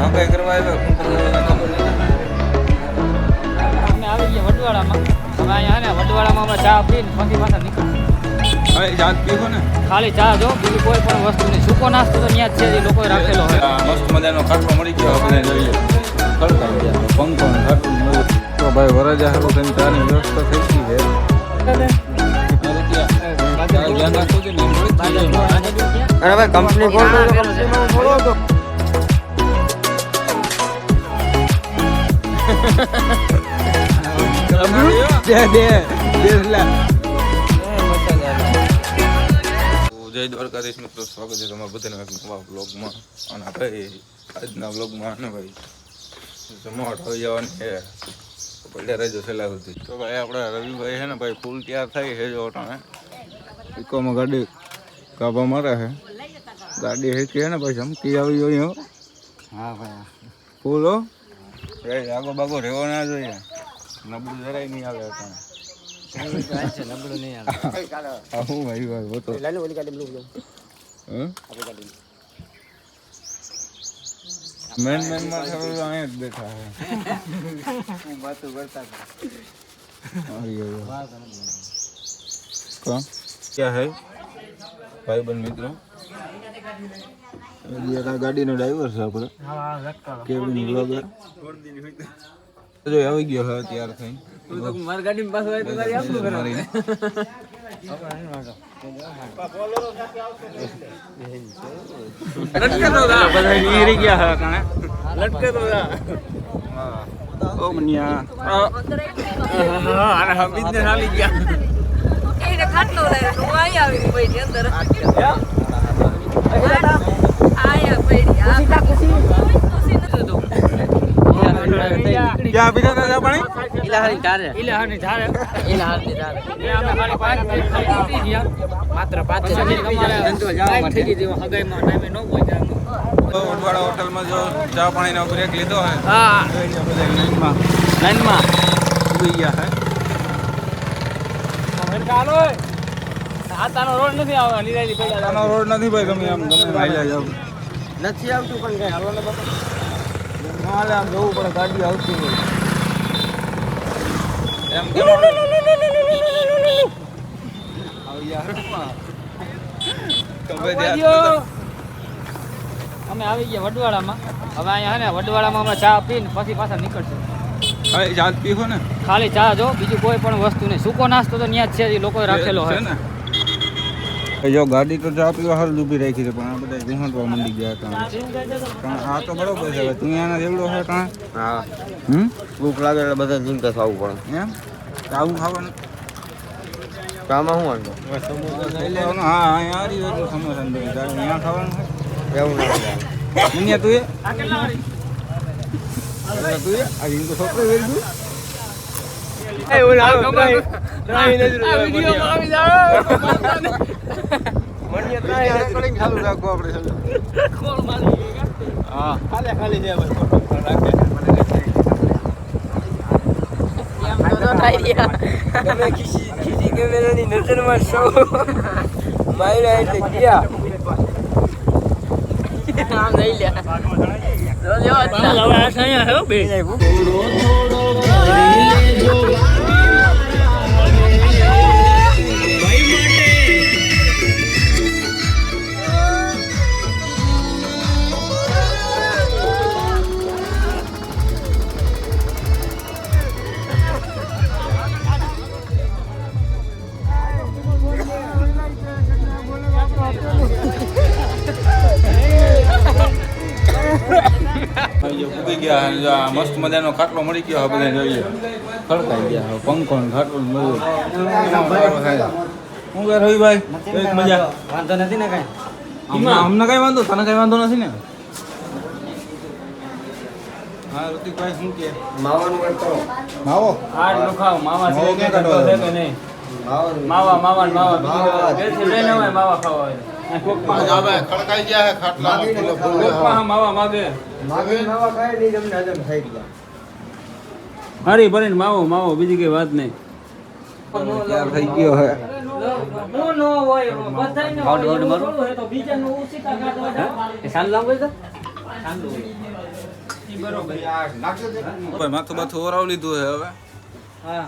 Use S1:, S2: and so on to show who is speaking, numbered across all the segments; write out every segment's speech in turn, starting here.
S1: હા કઈ કરવા આવ્યા ખબર
S2: અમે આવી ગયા વડવાળામાં. હવે અહીંયા ને વડવાળામાં અમે ચા પીને પછી પાછા નીકળ્યા.
S1: હવે ચા પીવો ને
S2: ખાલી ચા જો, બીજી કોઈ પણ વસ્તુ નહીં. સૂકો નાસ્તો તો ત્યાં જ છે, જે લોકોએ રાખેલો હોય.
S1: મસ્ત મજાનો ખાટલો મળી ગયો આપણે જોઈએ ખડકાઈ ગયા પંખો ને ખાટલું મળ્યું તો ભાઈ વરરાજા હારું થઈને ચાની વ્યવસ્થા થઈ ગઈ છે. ધ્યાન રાખવું છે ને
S3: અરે ભાઈ કંપની ખોલો તો કંપનીમાં ખોલો તો
S1: જય દ્વારકાધીશ મિત્રો, સ્વાગત છે તમારા બધાના નવા બ્લોગમાં. અને ભાઈ આજના બ્લોગમાં ને ભાઈ જમાવટ હોઈ જવાની છે, પડ્યા રહેજો છેલ્લા સુધી. તો ભાઈ આપણા રવિભાઈ છે ને ભાઈ ફૂલ તૈયાર થઈ છે. જો તમે ઇકોમાં ગાડી કાબા મારે છે, ગાડી હેકી છે ને ભાઈ ચમકી આવી જોઈએ.
S3: હા ભાઈ
S1: ફૂલ હો ભાઈ, આગો બાગો રહેવો ના જોઈએ, નબળું જરાય નહીં આવે તમે.
S3: નબળું નહીં આવે
S1: હું ભાઈ ભાઈ બોતો
S3: ઓલી ગાડી બ્લુ
S1: મેન માં અહીંયા જ બેઠા છે.
S3: હું વાતો કરતા
S1: ક્યાં હે ભાઈબંધ મિત્રો, ગાડીનો ડ્રાઈવર છે આપણે કેબિન બ્લોગર. જો આવી ગયો હવે તૈયાર થઈ.
S3: મારી ગાડી પાછો આવે તો તારી આપલું
S1: મારીને
S2: બધા નીકળી ગયા હવે કાણે.
S3: લટકે તો
S1: ઓ મનિયા
S3: આને બિઝનેસ હાલી ગયા
S4: એને ખાટલો લાવ્યો હું અહીંયા આવી પડી અંદર આયા પડી આ ખુશી નથી તો
S1: ક્યાં પીતા હતા પાણી?
S3: ઇલાહાની ધારે
S2: ઇલાહાની ધારે
S3: ઇલાહાની ધારે
S2: એ અમે ખાલી 5 મિનિટ ખાલી ઉતરી ગયા.
S3: માત્ર 5
S2: પછી અમારે લાઈટ થઈ ગઈ હતી. હગાઈમાં ટાઈમે ન પહોંચ્યા.
S1: ઉડવાળા હોટલમાં જો ચા પાણીનો બ્રેક લીધો હે,
S3: હા
S1: બધા લાઈનમાં
S3: લાઈનમાં
S1: ઉભી ગયા હે.
S2: હાલો આતાનો રોડ નથી આવે, લીલાલી પેલા
S1: આનો રોડ નથી ભાઈ, તમે આમ ગમે હાલ્યા જાવ.
S3: નથી આવતું પણ કઈ હાલવા ને બાપા
S1: હાલે આમ જવું પડે, ગાડી આવતી હોય એમ કેમ આવી યાર તો ભાઈ
S2: અમે આવી ગયા વડવાળામાં. હવે અહીંયા ને વડવાળામાં અમે ચા પીને પછી પાછા નીકળશું.
S1: હવે ચા પીવો ને
S2: ખાલી ચા જો, બીજી કોઈ પણ વસ્તુ નહીં. સૂકો નાસ્તો તો ત્યાં જ છે, જે લોકોએ રાખેલો
S1: છે
S2: હોય.
S1: ને. જો ગાડી તો ચા પીવા હાલ ઊભી રાખી છે, પણ આ બધા ઘૂંટવા મંડી ગયા હતા. પણ આ તો બરોબર છે. હવે તું એના જેવડો છે કાં
S3: હા
S1: ભૂખ લાગે એટલે બધા
S3: જીમકે ખાવું પડે
S1: એમ આવું ખાવાનું
S3: કામાં શું વાંધો
S1: લઈ લેવાનું. હા અહીંયા આવી હોય સમોસા ને બધું તારે અહીંયા ખાવાનું છે.
S3: એવું ના
S1: મનિયા તું તું આ જીમ તો છોકરો વેરી દઉં. ચાલુ રાખો આપણે. હા ખાલી છે
S3: તમે ખીચી કેમેરાની નજરમાં શો માર્યા એટલે ગયા આમ લઈ
S1: ઉગી ગયા. મસ્ત મજાનો ખાટલો મળી ગયો બધા જોઈએ ખડકાઈ ગયા. પંખો ને ખાટલું મળ્યું. શું કરે રવિભાઈ? એક મજા
S3: વાંધો નથી ને કઈ
S1: અમને કઈ વાંધો, તને કઈ વાંધો નથી ને? હા ઋતિકભાઈ શું કે
S3: માવાનું કઈ કરો
S1: માવો
S2: હાડ નો ખાવ, માવા
S1: માવો
S2: સિવાય
S1: ક્યાં
S2: કઈ
S1: કાઢવા
S2: ધંધો છે કે નહીં?
S3: માવાનું
S2: માવા માવા ને માવા ઘરેથી લઈને આવે માવા ખાવા હોય.
S1: ખડકાઈ ગયા હે ખાટલા
S2: કોકમાં માવા માગે.
S3: માગી નવા કાંઈ નહીં તમને હજમ થઈ ગયા
S2: હરી ભરીને માવો માવો, બીજી કઈ વાત નહીં.
S1: તૈયાર થઈ ગયો હે.
S2: હું નો હોય બધાયને હોય, એવું થોડું હોય તો બીજાનું ઉસીતા કાઢવા જાવ.
S3: સાંજ લાંબો છે
S2: સાંજનું હોય. ઈ બરોબર.
S1: ભાઈ માથું બાથું ઓરાવ લીધું છે હવે.
S2: હા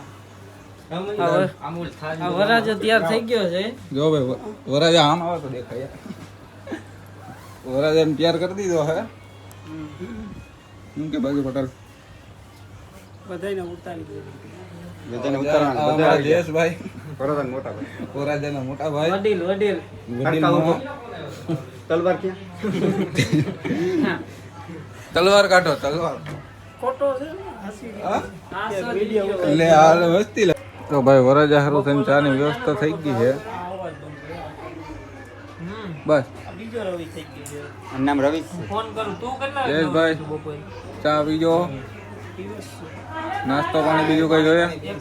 S2: આ વરાજો તૈયાર થઈ ગયો છે.
S1: જો ભાઈ વરાજા આમ આવે તો દેખાય. વરાજાને તૈયાર કરી દીધો હે. શું કે બાજુ પટેલ
S2: બધાયને ઉતારી દીધો.
S3: બધાને ઉતારવાનું બધા
S1: અમારા
S3: આવી ગયા.
S1: જયેશભાઈ
S3: વરાજાના મોટા ભાઈ.
S1: વરાજાના મોટા ભાઈ
S2: વડીલ વડીલ.
S1: વડીલમાં
S3: તલવાર ક્યાં?
S1: તલવાર કાઢો તલવાર.
S2: ખોટો છે ને હસી
S1: હા?
S2: આ વિડિયો
S1: એટલે હાલ વસ્તી લે. તો ભાઈ વરાજા હારું થઈને ચાની વ્યવસ્થા થઈ ગઈ છે. બસ
S2: બીજો રવિ થઈ ગયો છે.
S3: આનું નામ રવિ છે.
S2: ફોન કરું તું કેટલા
S1: જયેશભાઈ
S2: બપોરે
S1: ચા પીજો નાસ્તો પાણી બીજું કઈ જોઈએ
S2: એક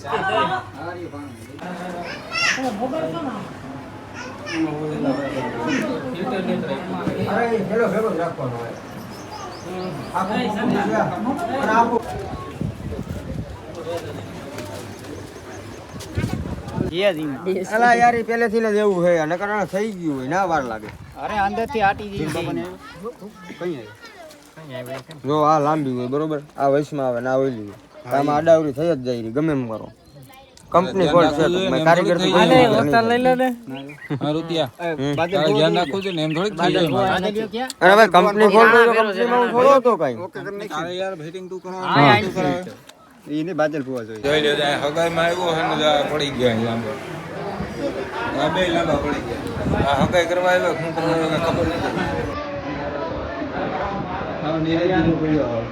S2: કે દઈ.
S3: અલા યાર ઈ પહેલેથી જ એવું છે નકર આને થઈ ગયું હોય ના વાર લાગે.
S2: અરે અંદરથી આટી દીધી.
S3: જો આ લાંબી હોય બરોબર આ વયસમાં આવે ના ઓઈલી હોય આમાં આડાવડી થઈ જ જાય ગમે એમ કરો કંપની ફોલ્ટ છે મેં કારીગર થી
S2: આલે ઓસ્તા લઈ લે ને.
S1: હા રૂપિયા તારે ધ્યાન રાખવું છે ને એમ થોડીક થઈ જાય મારે.
S3: અરે ભાઈ કંપની ફોલ્ટ હોય તો કંપનીમાં હું થોડો હતો કઈ
S1: તારે યાર ફિટિંગ તું કરાવ
S3: એને બાદલ પુવા જોઈએ
S1: જોઈ લેજો આ હગાઈમાં આવ્યો છે ને આ પડી ગયા અહીં લાંબા આ બે લાંબા પડી ગયા આ હગાઈ કરવા આવ્યો શું કરવા આવ્યો કાંઈ ખબર નથી હા નીરજ પડ્યો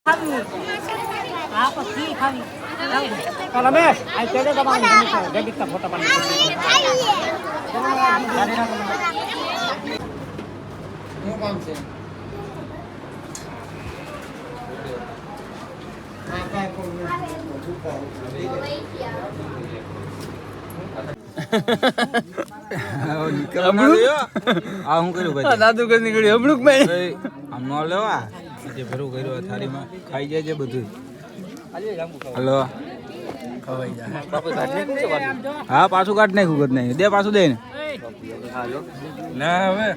S1: આ હું કર્યું ભાઈ
S3: દાદુ કઈ નીકળ્યું અમૃત ભાઈ
S1: આમ ન લેવા જે ભરું કર્યું થાળીમાં ખાઈ જાય છે બધું હલો હા પાછું કાઢ નાખ્યું કદ નહીં દે પાછું દે ને ના હવે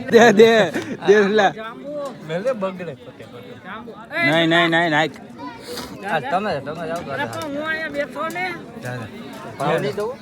S1: દે દે દે બગડે નહીં નહીં નહીં નાખ
S3: તમે જાઓ
S2: હું અહીંયા બેઠો ને
S3: ભાવ નહીં દઉં